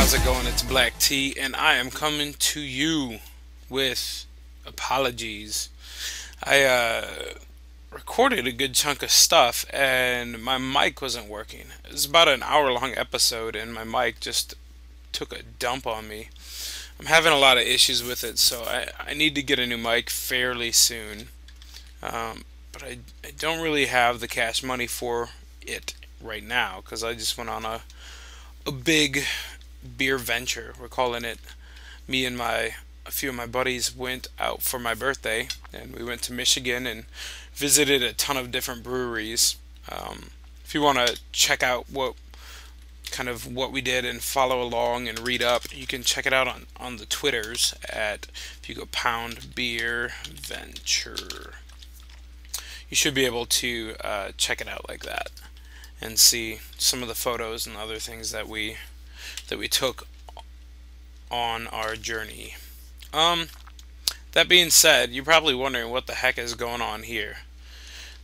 how's it going? It's Black T, and I am coming to you with apologies. I recorded a good chunk of stuff, and my mic wasn't working. It was about an hour-long episode, and my mic just took a dump on me. I'm having a lot of issues with it, so I need to get a new mic fairly soon. But I don't really have the cash money for it right now because I just went on a big beer venture. We're calling it. Me and a few of my buddies went out for my birthday, and we went to Michigan and visited a ton of different breweries. If you want to check out what we did and follow along and read up, you can check it out on the Twitters at, if you go pound beer venture. You should be able to check it out like that and see some of the photos and other things that we took on our journey. That being said, you're probably wondering what the heck is going on here.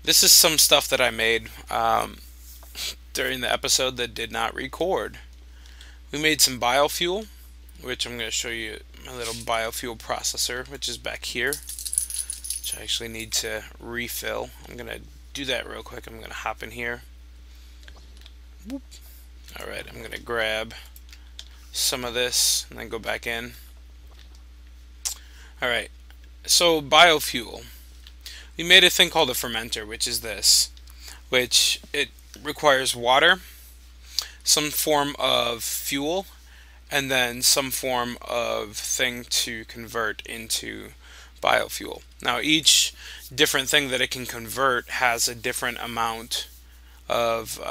This is some stuff that I made during the episode that did not record. We made some biofuel, which I'm going to show you my little biofuel processor, which is back here, which I actually need to refill. I'm going to do that real quick. I'm going to hop in here. Whoop. Alright, I'm going to grab some of this and then go back in. Alright, so biofuel. We made a thing called a fermenter, which is this, which it requires water, some form of fuel, and then some form of thing to convert into biofuel. Now each different thing that it can convert has a different amount of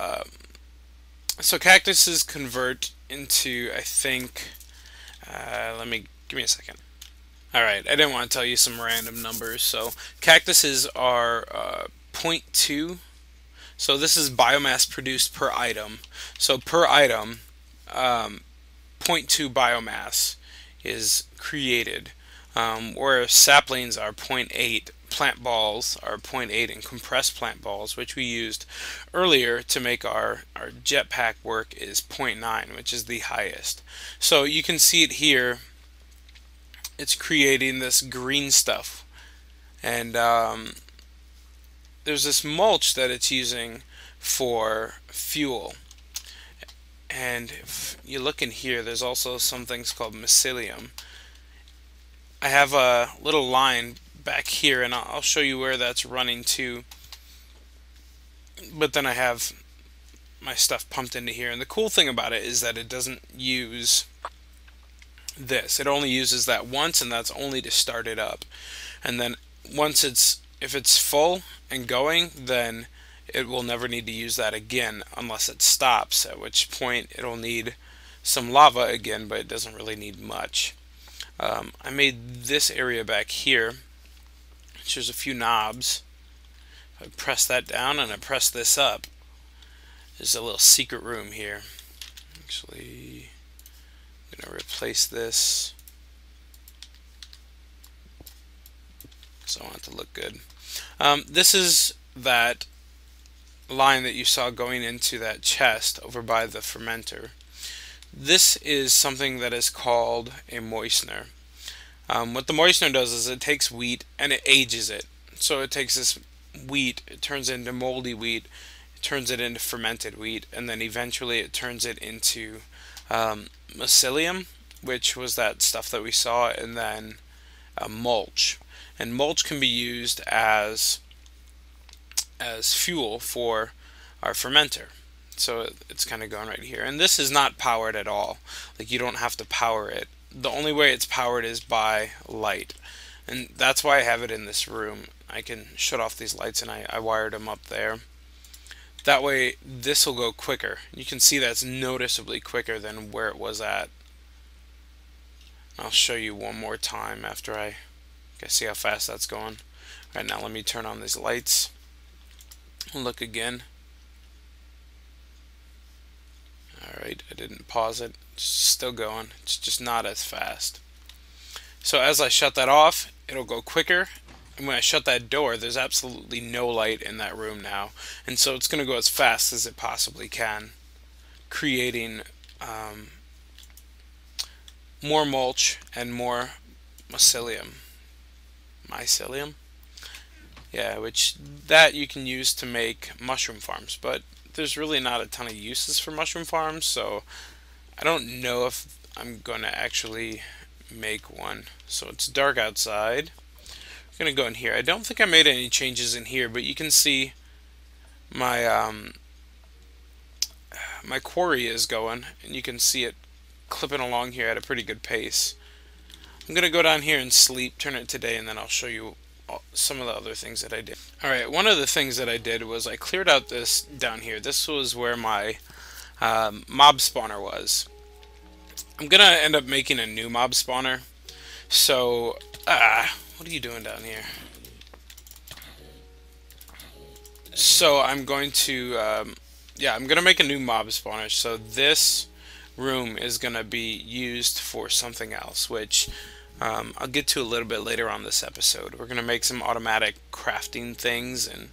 so cactuses convert into, I think, give me a second. Alright, I didn't want to tell you some random numbers. So cactuses are 0.2. So this is biomass produced per item. So per item, 0.2 biomass is created, whereas saplings are 0.8, plant balls are 0.8, and compressed plant balls, which we used earlier to make our jetpack work, is 0.9, which is the highest. So you can see it here. It's creating this green stuff, and there's this mulch that it's using for fuel. And if you look in here, there's also some things called mycelium. I have a little line back here, and I'll show you where that's running to. But then I have my stuff pumped into here, and the cool thing about it is that it doesn't use this. It only uses that once, and that's only to start it up. And then if it's full and going, then it will never need to use that again unless it stops, at which point it'll need some lava again, but it doesn't really need much. I made this area back here, which there's a few knobs. If I press that down and I press this up, there's a little secret room here. Actually, I'm going to replace this because I want it to look good. This is that line that you saw going into that chest over by the fermenter. This is something that is called a moistener. What the moistener does is it takes wheat and it ages it. So it takes this wheat, it turns it into moldy wheat, it turns it into fermented wheat, and then eventually it turns it into mycelium, which was that stuff that we saw, and then mulch. And mulch can be used as fuel for our fermenter. So it's kind of going right here. And this is not powered at all. Like, you don't have to power it. The only way it's powered is by light. And that's why I have it in this room. I can shut off these lights, and I wired them up there. That way this will go quicker. You can see that's noticeably quicker than where it was at. I'll show you one more time after I see how fast that's going. Right now, let me turn on these lights and look again. Alright, I didn't pause it. It's still going. It's just not as fast. So as I shut that off, it'll go quicker. And when I shut that door, there's absolutely no light in that room now. And so it's going to go as fast as it possibly can, creating more mulch and more mycelium. Mycelium? Yeah, which that you can use to make mushroom farms, but there's really not a ton of uses for mushroom farms, so I don't know if I'm going to actually make one. So it's dark outside. I'm going to go in here. I don't think I made any changes in here, but you can see my my quarry is going, and you can see it clipping along here at a pretty good pace. I'm going to go down here and sleep, turn it to day, and then I'll show you some of the other things that I did. Alright, one of the things that I did was I cleared out this down here. This was where my mob spawner was. I'm going to end up making a new mob spawner. So, what are you doing down here? So I'm going to, I'm going to make a new mob spawner. So this room is going to be used for something else, which I'll get to a little bit later on this episode. We're going to make some automatic crafting things and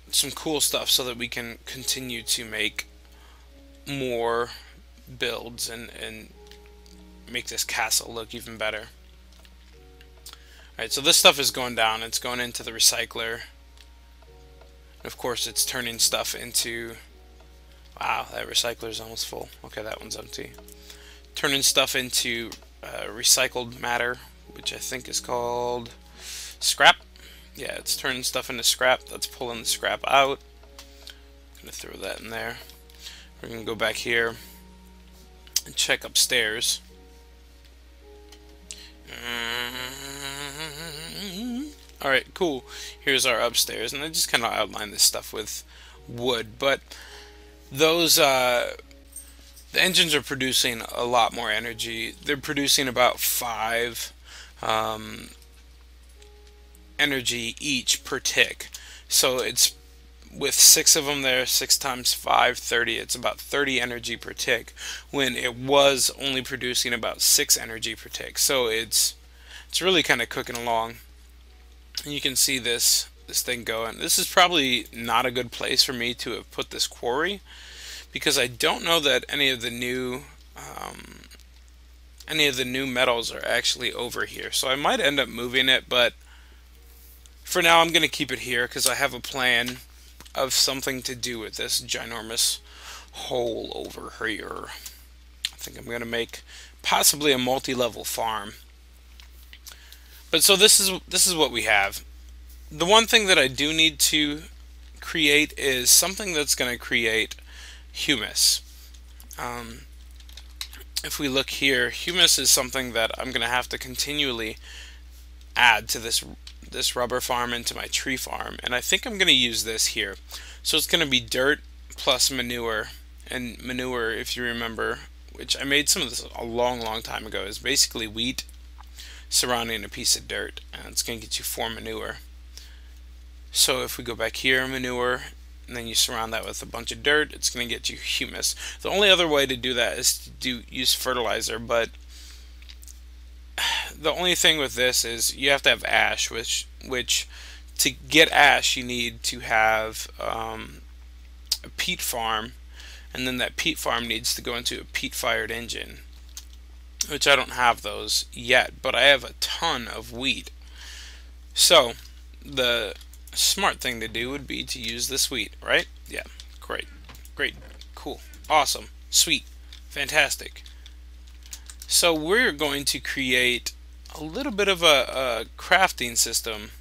some cool stuff so that we can continue to make more builds and make this castle look even better. Alright, so this stuff is going down. It's going into the recycler. Of course, it's turning stuff into... Wow, that recycler is almost full. Okay, that one's empty. Turning stuff into recycled matter, which I think is called scrap. Yeah, it's turning stuff into scrap. That's pulling the scrap out. I'm going to throw that in there. We're going to go back here and check upstairs. Alright, cool. Here's our upstairs, and I just kind of outlined this stuff with wood, but those the engines are producing a lot more energy. They're producing about 5 energy each per tick. So it's with 6 of them there, 6 times 5, 30. It's about 30 energy per tick, when it was only producing about 6 energy per tick. So it's really kind of cooking along. And you can see this thing going. This is probably not a good place for me to have put this quarry, because I don't know that any of the new metals are actually over here. So I might end up moving it, but for now I'm going to keep it here because I have a plan of something to do with this ginormous hole over here. I think I'm going to make possibly a multi-level farm. But so this is what we have. The one thing that I do need to create is something that's going to create humus. If we look here, humus is something that I'm going to have to continually add to this rubber farm into my tree farm, and I think I'm going to use this here. So it's going to be dirt plus manure, and manure, if you remember, which I made some of this a long time ago, is basically wheat surrounding a piece of dirt, and it's going to get you 4 manure. So if we go back here, manure, and then you surround that with a bunch of dirt, it's going to get you humus. The only other way to do that is to use fertilizer, but the only thing with this is you have to have ash, which to get ash you need to have a peat farm, and then that peat farm needs to go into a peat-fired engine, which I don't have those yet, but I have a ton of wheat. So the smart thing to do would be to use this wheat, right? Yeah, great, cool, awesome, sweet, fantastic. So we're going to create a little bit of a crafting system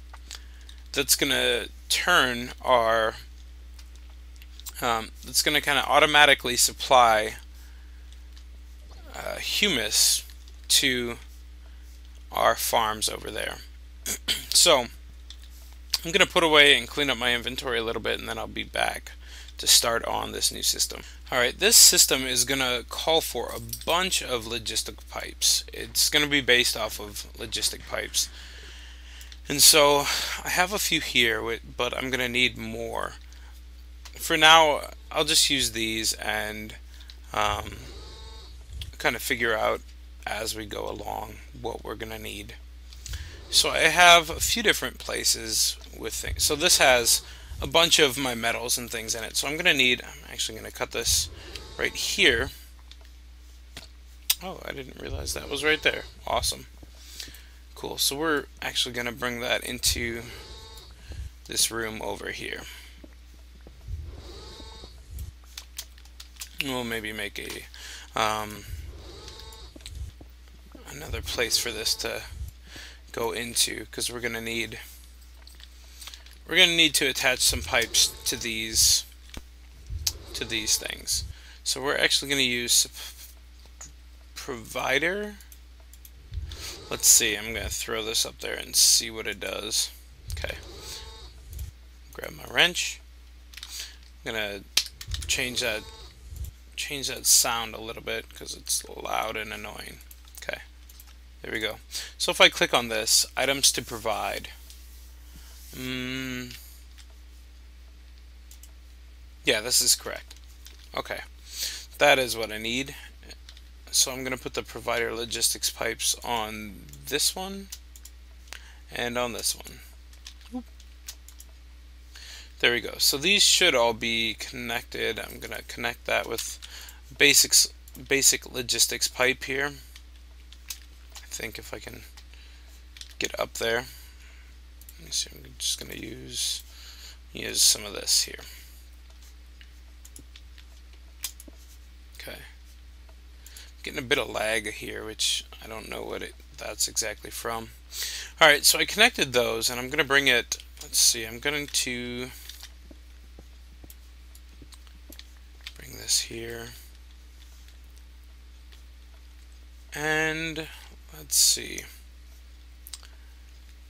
that's going to turn our that's going to kind of automatically supply humus to our farms over there. So I'm going to put away and clean up my inventory a little bit, and then I'll be back to start on this new system. Alright, this system is going to call for a bunch of logistic pipes. It's going to be based off of logistic pipes. And so I have a few here, but I'm going to need more. For now, I'll just use these and kind of figure out as we go along what we're going to need. So I have a few different places with things. So this has a bunch of my metals and things in it. So I'm actually going to cut this right here. Oh, I didn't realize that was right there. Awesome. Cool. So we're actually going to bring that into this room over here. We'll maybe make another place for this to go into, because we're going to need to attach some pipes to these things. So we're actually going to use provider. Let's see, I'm going to throw this up there and see what it does. Okay. Grab my wrench. I'm going to change that sound a little bit because it's loud and annoying. Okay. There we go. So if I click on this, items to provide. Yeah, this is correct. Okay. That is what I need. So I'm going to put the provider logistics pipes on this one and on this one. Oop. There we go. So these should all be connected. I'm going to connect that with basic logistics pipe here. I think if I can get up there. Let me see, I'm just going to use some of this here. Okay. Getting a bit of lag here, which I don't know what that's exactly from. Alright, so I connected those, and I'm going to bring it, let's see, I'm going to bring this here. And let's see.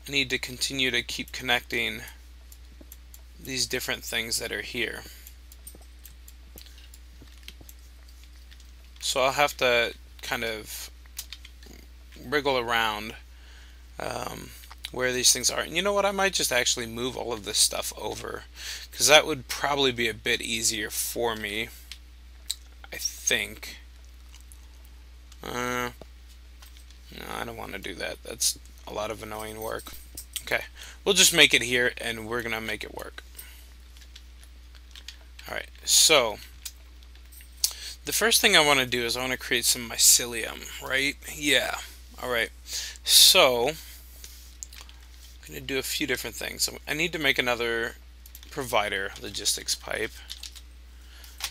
I need to continue to keep connecting these different things that are here. So I'll have to kind of wriggle around where these things are. And you know what? I might just actually move all of this stuff over, because that would probably be a bit easier for me, I think. No, I don't want to do that. That's a lot of annoying work. Okay, we'll just make it here, and we're going to make it work. Alright, so the first thing I want to do is I want to create some mycelium, right? Yeah. Alright, so I'm going to do a few different things. I need to make another provider logistics pipe.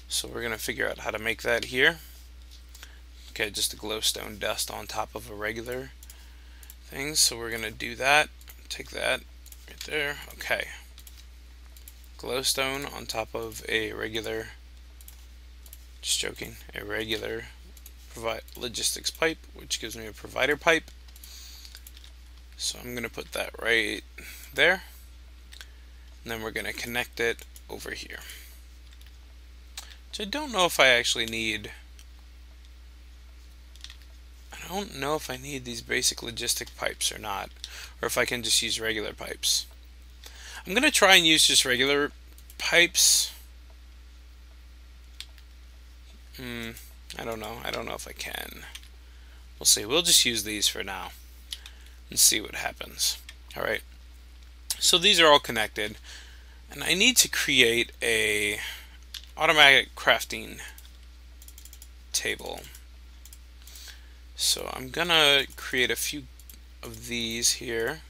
So we're going to figure out how to make that here. Okay, just a glowstone dust on top of a regular thing. So we're going to do that. Take that right there. Okay. Glowstone on top of a regular, just joking, a regular logistics pipe, which gives me a provider pipe. So I'm going to put that right there. And then we're going to connect it over here. So I don't know if I actually need, I don't know if I need these basic logistic pipes or not, or if I can just use regular pipes. I'm going to try and use just regular pipes. I don't know. I don't know if I can. We'll see. We'll just use these for now and see what happens. Alright. So these are all connected. And I need to create a automatic crafting table. So I'm gonna create a few of these here.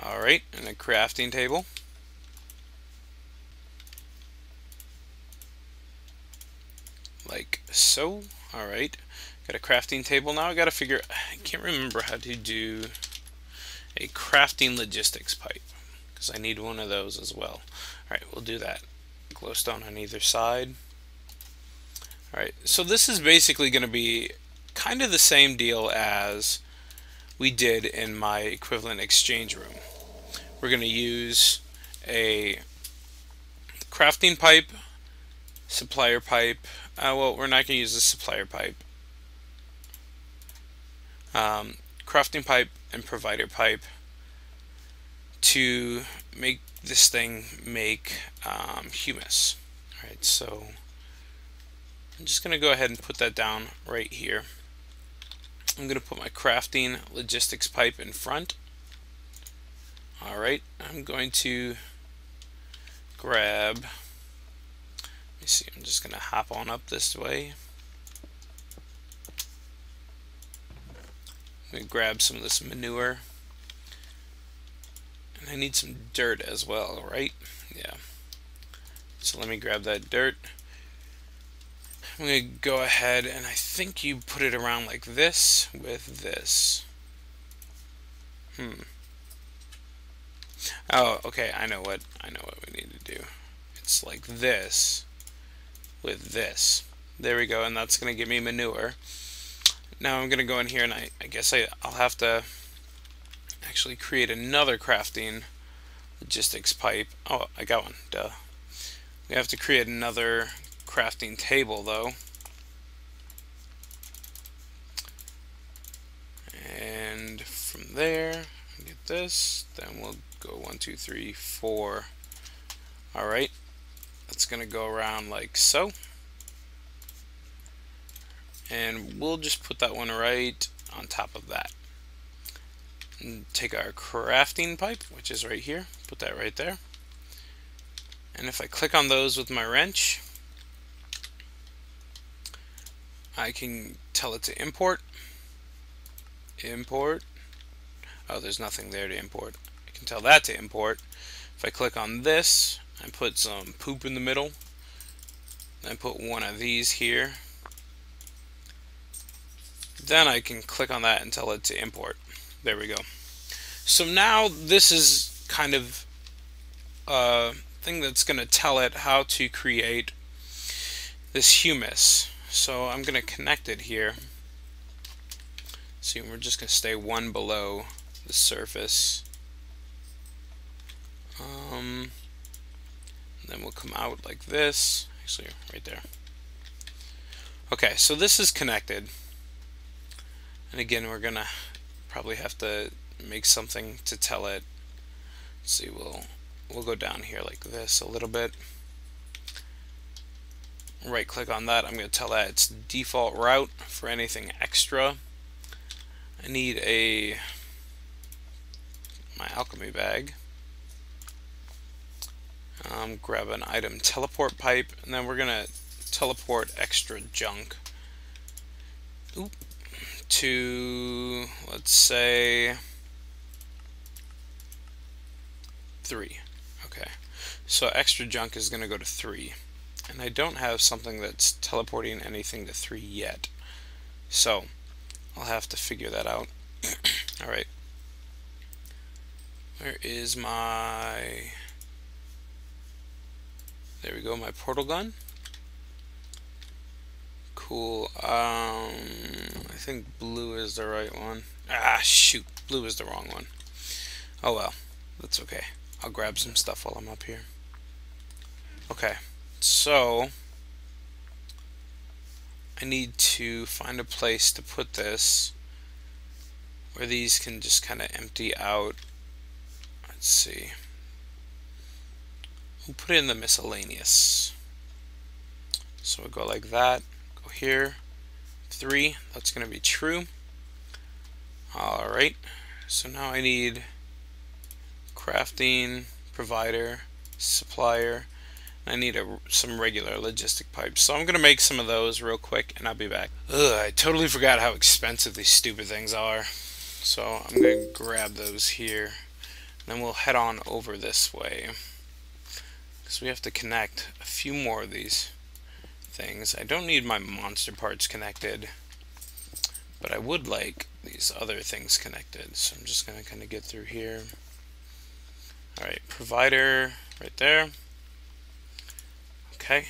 Alright, and a crafting table. Like so. Alright. Got a crafting table now. I gotta figure, I can't remember how to do a crafting logistics pipe, because I need one of those as well. Alright, we'll do that. Glowstone on either side. Alright, so this is basically going to be kind of the same deal as we did in my equivalent exchange room. We're going to use a crafting pipe, supplier pipe. Well, we're not going to use the supplier pipe. Crafting pipe and provider pipe to make this thing make humus. Alright, so I'm just going to go ahead and put that down right here. I'm going to put my crafting logistics pipe in front. Alright, I'm going to grab, let me see, I'm just going to hop on up this way. Let me grab some of this manure. And I need some dirt as well, right? Yeah. So let me grab that dirt. I'm going to go ahead and I think you put it around like this with this. Oh, okay, I know what we need to do. It's like this with this. There we go, and that's going to give me manure. Now I'm going to go in here and I guess I'll have to actually create another crafting logistics pipe. Oh, I got one, duh. We have to create another crafting table though. And from there, get this, then we'll go 1, 2, 3, 4. Alright, that's going to go around like so. And we'll just put that one right on top of that. And take our crafting pipe, which is right here, put that right there. And if I click on those with my wrench, I can tell it to import. Import. Oh, there's nothing there to import. I can tell that to import. If I click on this, I put some poop in the middle. Then I put one of these here. Then I can click on that and tell it to import. There we go. So now this is kind of a thing that's going to tell it how to create this humus. So I'm going to connect it here. See, we're just going to stay one below the surface. Then we'll come out like this. Actually, right there. Okay, so this is connected. And again, we're gonna probably have to make something to tell it. Let's see, we'll go down here like this a little bit. Right click on that. I'm going to tell that it's default route. For anything extra, I need my alchemy bag. Grab an item teleport pipe, and then we're going to teleport extra junk to, let's say, 3. Okay, so extra junk is going to go to 3, and I don't have something that's teleporting anything to 3 yet, so I'll have to figure that out. Alright, where is my, there we go, my portal gun. Cool. I think blue is the right one. Ah, shoot, blue is the wrong one. Oh well, that's okay. I'll grab some stuff while I'm up here. Okay, so I need to find a place to put this where these can just kind of empty out. Let's see. We'll put it in the miscellaneous. So we'll go like that. Go here. 3. That's going to be true. Alright. So now I need crafting, provider, supplier. I need some regular logistic pipes. So I'm going to make some of those real quick and I'll be back. Ugh, I totally forgot how expensive these stupid things are. So I'm going to grab those here. Then we'll head on over this way. Because we have to connect a few more of these things. I don't need my monster parts connected, but I would like these other things connected. So I'm just going to kind of get through here. Alright, provider right there. Okay,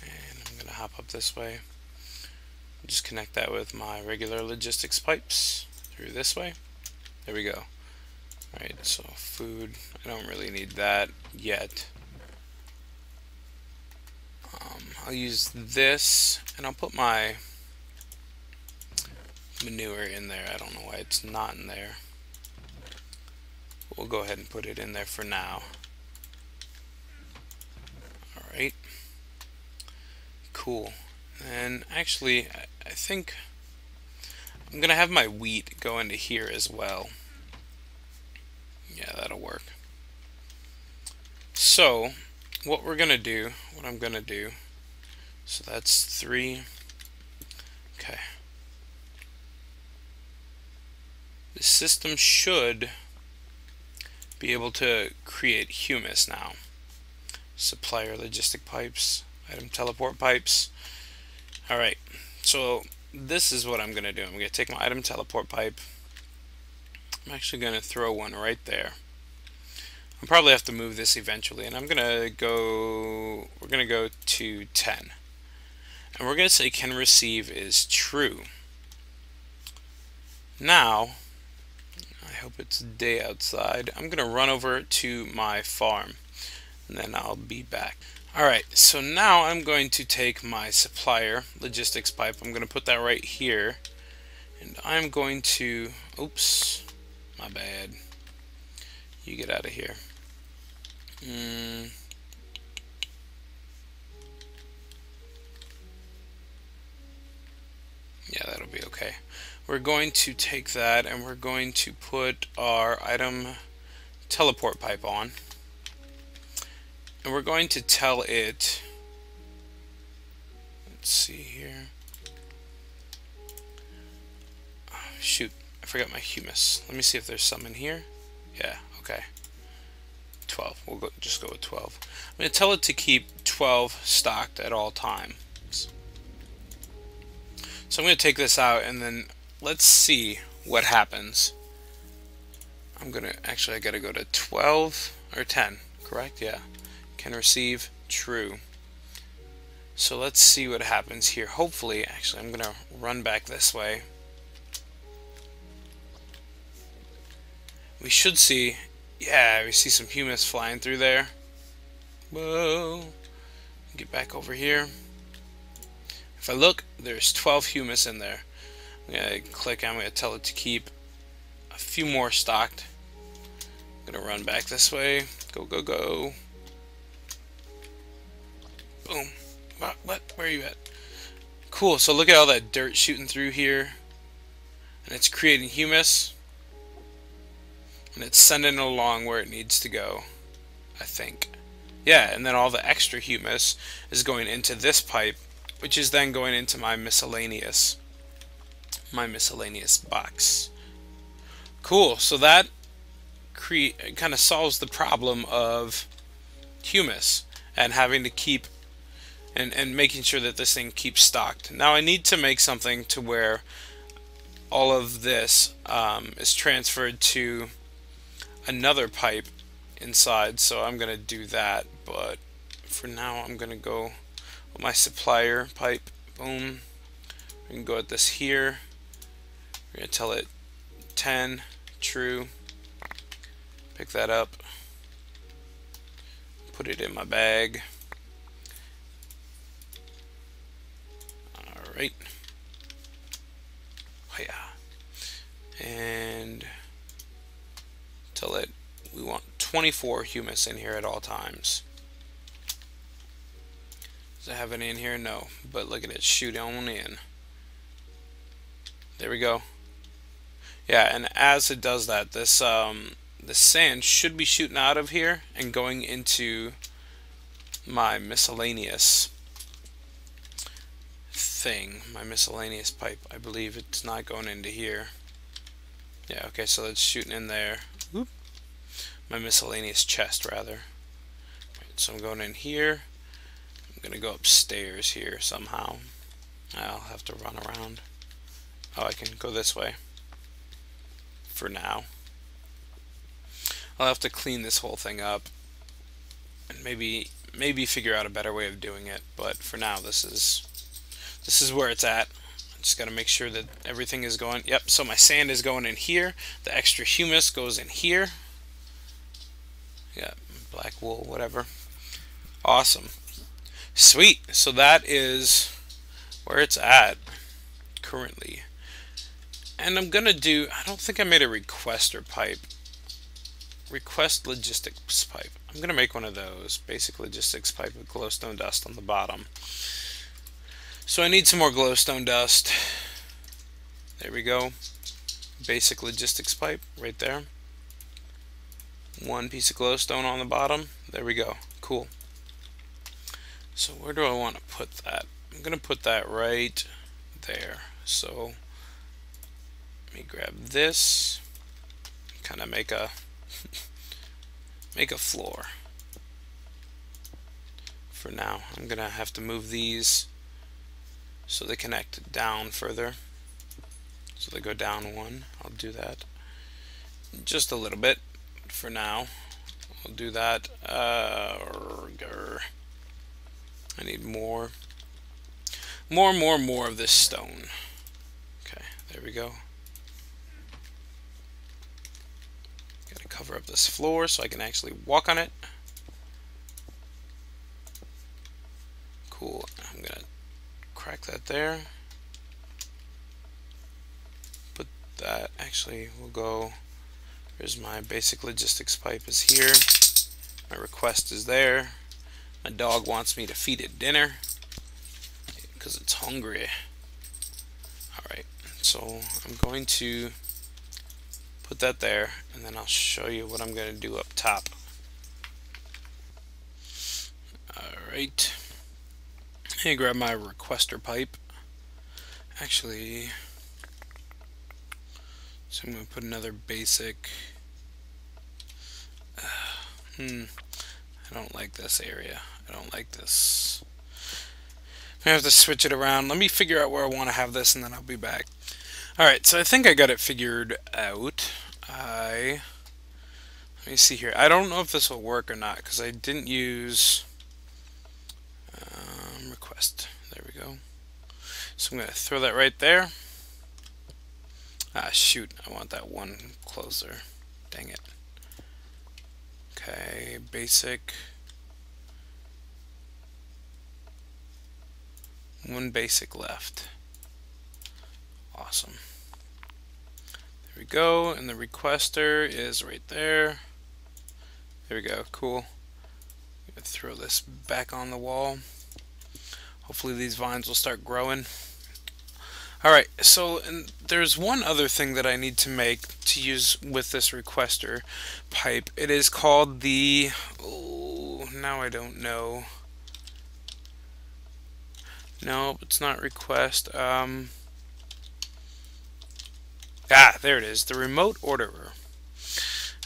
and I'm going to hop up this way. Just connect that with my regular logistics pipes through this way. There we go. Alright, so food, I don't really need that yet. I'll use this, and I'll put my manure in there. I don't know why it's not in there. We'll go ahead and put it in there for now. Alright. Cool. And actually, I think I'm going to have my wheat go into here as well. Yeah, that'll work. So, what I'm going to do, so that's 3. Okay. the system should be able to create humus now. Supplier logistic pipes, item teleport pipes. Alright, so this is what I'm going to do. I'm going to take my item teleport pipe. I'm actually going to throw one right there. I'll probably have to move this eventually, and we're going to go to 10. And we're going to say can receive is true. Now, I hope it's day outside. I'm going to run over to my farm, and then I'll be back. Alright, so now I'm going to take my supplier logistics pipe. I'm going to put that right here, and I'm going to, oops, my bad. You get out of here. Yeah, that'll be okay. We're going to take that and we're going to put our item teleport pipe on. And we're going to tell it, let's see here. Oh, shoot, I forgot my humus. Let me see if there's some in here. Yeah, okay. 12. We'll just go with 12. I'm going to tell it to keep 12 stocked at all times. So I'm going to take this out and then let's see what happens. I'm going to, actually I got to go to 12 or 10, correct? Yeah. Can receive true. So let's see what happens here. Hopefully, actually I'm going to run back this way. We should see, yeah, we see some humus flying through there. Whoa. Get back over here. If I look, there's 12 humus in there. I'm going to click, I'm going to tell it to keep a few more stocked. I'm going to run back this way. Go, go, go. Boom. What? Where are you at? Cool, so look at all that dirt shooting through here. And it's creating humus. And it's sending it along where it needs to go, I think. Yeah, and then all the extra humus is going into this pipe, which is then going into my miscellaneous box. Cool, so that kind of solves the problem of humus and having to keep and making sure that this thing keeps stocked. Now I need to make something to where all of this is transferred to another pipe inside, so I'm gonna do that, but for now I'm gonna go with my supplier pipe. Boom. We can go at this here. We're gonna tell it 10 true. Pick that up, put it in my bag. Alright. Oh yeah. And tell it we want 24 humus in here at all times. Does it have any in here? No. But look at it shoot on in. There we go. Yeah, and as it does that, this the sand should be shooting out of here and going into my miscellaneous thing, my miscellaneous pipe. I believe it's not going into here. Yeah, okay, so it's shooting in there. Oop. My miscellaneous chest, rather. Right, so I'm going in here. I'm going to go upstairs here somehow. I'll have to run around. Oh, I can go this way. For now. I'll have to clean this whole thing up. And maybe figure out a better way of doing it. But for now, this is where it's at. Just got to make sure that everything is going. Yep, so my sand is going in here. The extra humus goes in here. Yeah, black wool, whatever. Awesome. Sweet. So that is where it's at currently. And I'm going to do, I don't think I made a requester pipe. Request logistics pipe. I'm going to make one of those. Basic logistics pipe with glowstone dust on the bottom. So I need some more glowstone dust. There we go. Basic logistics pipe right there. One piece of glowstone on the bottom. There we go. Cool. So where do I want to put that? I'm going to put that right there. So let me grab this. kind of make a floor. For now, I'm gonna have to move these so they connect down further. So they go down one. I'll do that just a little bit for now. We'll do that. I need more of this stone. Okay, there we go. Gotta cover up this floor so I can actually walk on it. Cool. I'm gonna crack that there. Put that, actually, we'll go, here's my basic logistics pipe is here. My request is there. My dog wants me to feed it dinner because it's hungry. Alright, so I'm going to put that there, and then I'll show you what I'm going to do up top. Alright, I'm going to grab my requester pipe. Actually, so I'm going to put another basic. I don't like this area. I don't like this. I have to switch it around. Let me figure out where I want to have this, and then I'll be back. Alright, so I think I got it figured out. Let me see here. I don't know if this will work or not, because I didn't use request. There we go. So I'm going to throw that right there. Ah, shoot. I want that one closer. Dang it. Okay, basic. One basic left. Awesome. There we go, and the requester is right there. There we go, cool. I'm gonna throw this back on the wall. Hopefully these vines will start growing. Alright, so there's one other thing that I need to make to use with this requester pipe. It is called the, oh, now I don't know. No, it's not request. There it is. The remote orderer.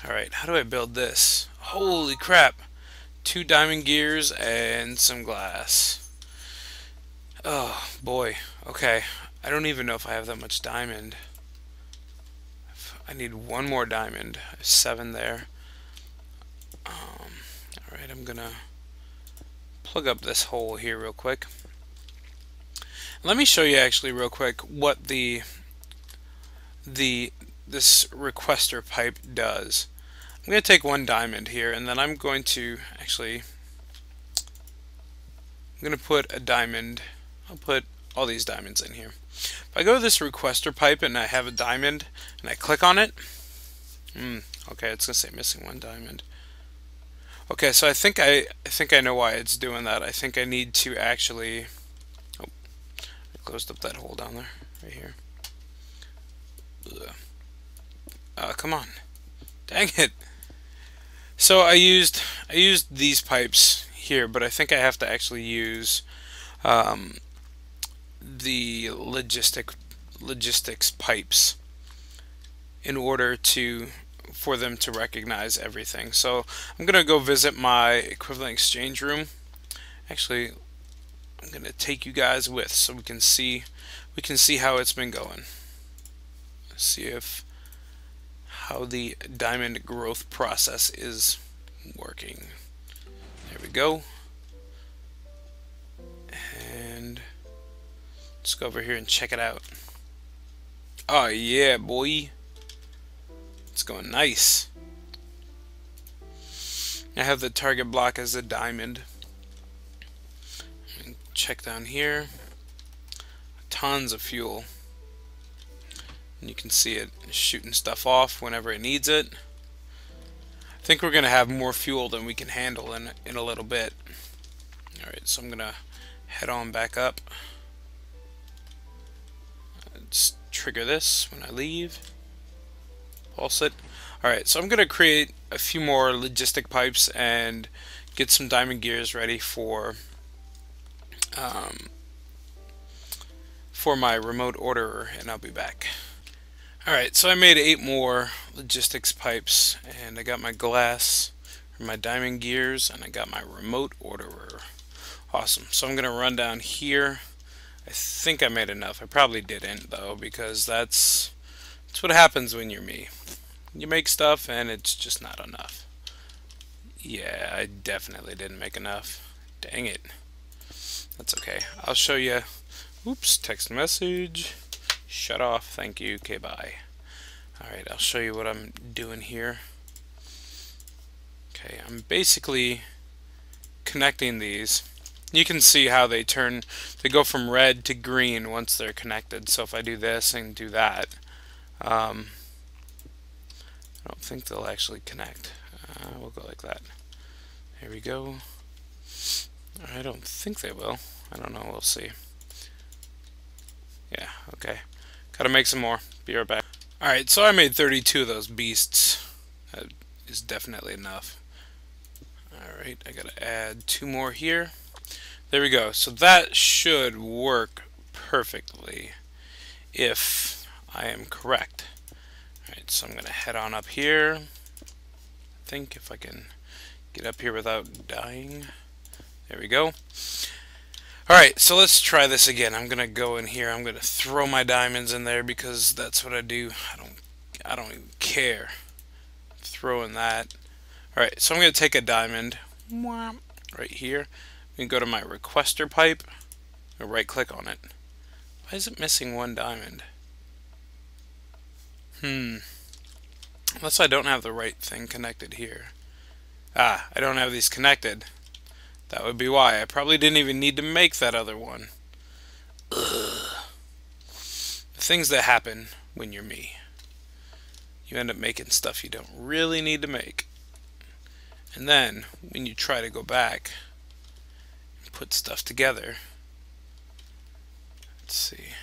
Alright, how do I build this? Holy crap. 2 diamond gears and some glass. Oh, boy. Okay. I don't even know if I have that much diamond. I need 1 more diamond. I have 7 there. Alright, I'm gonna plug up this hole here real quick. Let me show you actually real quick what this requester pipe does. I'm going to take 1 diamond here, and then I'm going to put a diamond. I'll put all these diamonds in here. If I go to this requester pipe and I have a diamond and I click on it, okay, it's going to say missing 1 diamond. Okay, so I think I know why it's doing that. I think I need to actually, closed up that hole down there, right here. Come on, dang it! So I used these pipes here, but I think I have to actually use the logistics pipes in order for them to recognize everything. So I'm gonna go visit my equivalent exchange room. Actually, I'm gonna take you guys with so we can see how it's been going. Let's see how the diamond growth process is working. There we go. And let's go over here and check it out. Oh yeah, boy. It's going nice. I have the target block as a diamond. Check down here. Tons of fuel. And you can see it shooting stuff off whenever it needs it. I think we're going to have more fuel than we can handle in a little bit. Alright, so I'm going to head on back up. Let's trigger this when I leave. Pulse it. Alright, so I'm going to create a few more logistic pipes and get some diamond gears ready for my remote orderer, and I'll be back. Alright, so I made 8 more logistics pipes, and I got my glass, or my diamond gears, and I got my remote orderer. Awesome. So I'm going to run down here. I think I made enough. I probably didn't, though, because that's what happens when you're me. You make stuff, and it's just not enough. Yeah, I definitely didn't make enough. Dang it. That's okay. I'll show you. Oops, text message. Shut off. Thank you. Okay, bye. Alright, I'll show you what I'm doing here. Okay, I'm basically connecting these. You can see how they go from red to green once they're connected. So if I do this and do that, I don't think they'll actually connect. We'll go like that. Here we go. I don't think they will. I don't know. We'll see. Yeah, okay. Gotta make some more. Be right back. Alright, so I made 32 of those beasts. That is definitely enough. Alright, I gotta add 2 more here. There we go. So that should work perfectly if I am correct. Alright, so I'm gonna head on up here. I think if I can get up here without dying. There we go. Alright, so let's try this again. I'm gonna go in here. I'm gonna throw my diamonds in there because that's what I do. I don't even care. Throwing that. Alright, so I'm gonna take a diamond right here. I'm gonna go to my requester pipe and right click on it. Why is it missing 1 diamond? Unless I don't have the right thing connected here. I don't have these connected. That would be why. I probably didn't even need to make that other one. Ugh. The things that happen when you're me. You end up making stuff you don't really need to make. And then, when you try to go back and put stuff together, let's see.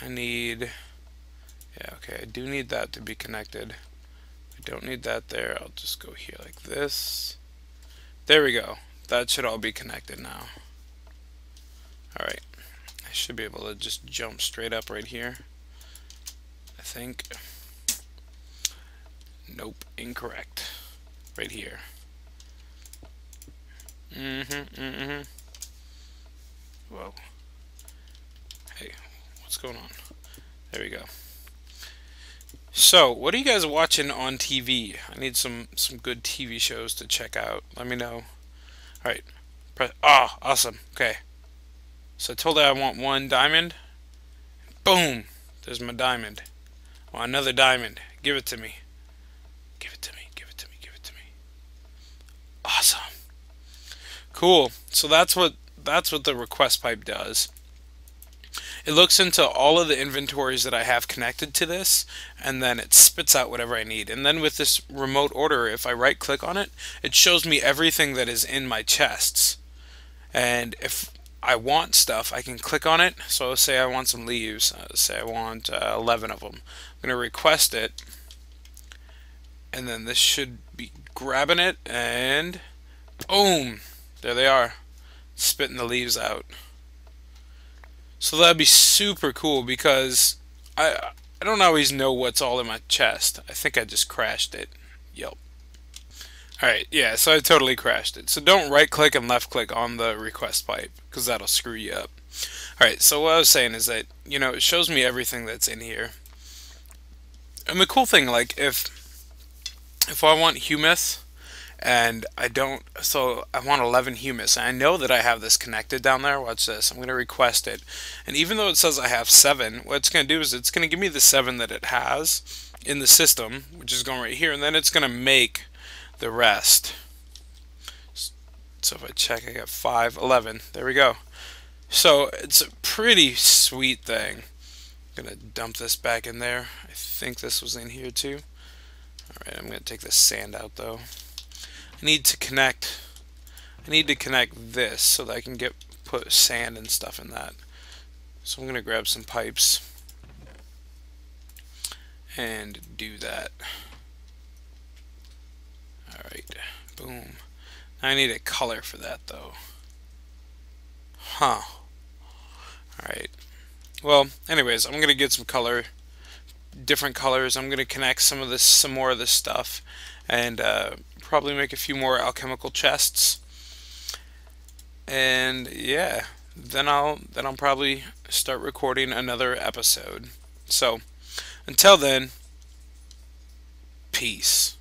Yeah, okay, I do need that to be connected. I don't need that there. I'll just go here like this. There we go. That should all be connected now. Alright. I should be able to just jump straight up right here. I think. Nope. Incorrect. Right here. Whoa. Hey, what's going on? There we go. So, what are you guys watching on TV? I need some good TV shows to check out. Let me know. Alright. Awesome. Okay. So I told her I want 1 diamond. Boom! There's my diamond. I want another diamond. Give it to me. Give it to me. Give it to me. Give it to me. Awesome. Cool. So that's what the request pipe does. It looks into all of the inventories that I have connected to this, and then it spits out whatever I need. And then with this remote order, if I right click on it, it shows me everything that is in my chests. And if I want stuff, I can click on it. So say I want some leaves. Say I want 11 of them. I'm going to request it, and then this should be grabbing it, and boom! There they are, spitting the leaves out. So that'd be super cool because I don't always know what's all in my chest. I think I just crashed it. Yep. Alright, yeah, so I totally crashed it. So don't right click and left click on the request pipe because that'll screw you up. Alright, so what I was saying is that, it shows me everything that's in here. And the cool thing, like, if I want humus, and I don't, so I want 11 humus, and I know that I have this connected down there. Watch this. I'm going to request it, and even though it says I have 7, what it's going to do is it's going to give me the 7 that it has in the system, which is going right here, and then it's going to make the rest. So if I check, I got 5, 11. There we go. So it's a pretty sweet thing. I'm going to dump this back in there. I think this was in here too. Alright, I'm going to take this sand out though. I need to connect this so that I can put sand and stuff in that. So I'm going to grab some pipes and do that. Alright, boom. I need a color for that though. Huh. Alright. Well, anyways, I'm going to get some color different colors. I'm gonna connect some more of this stuff, and probably make a few more alchemical chests. And yeah, then I'll probably start recording another episode. So until then, peace.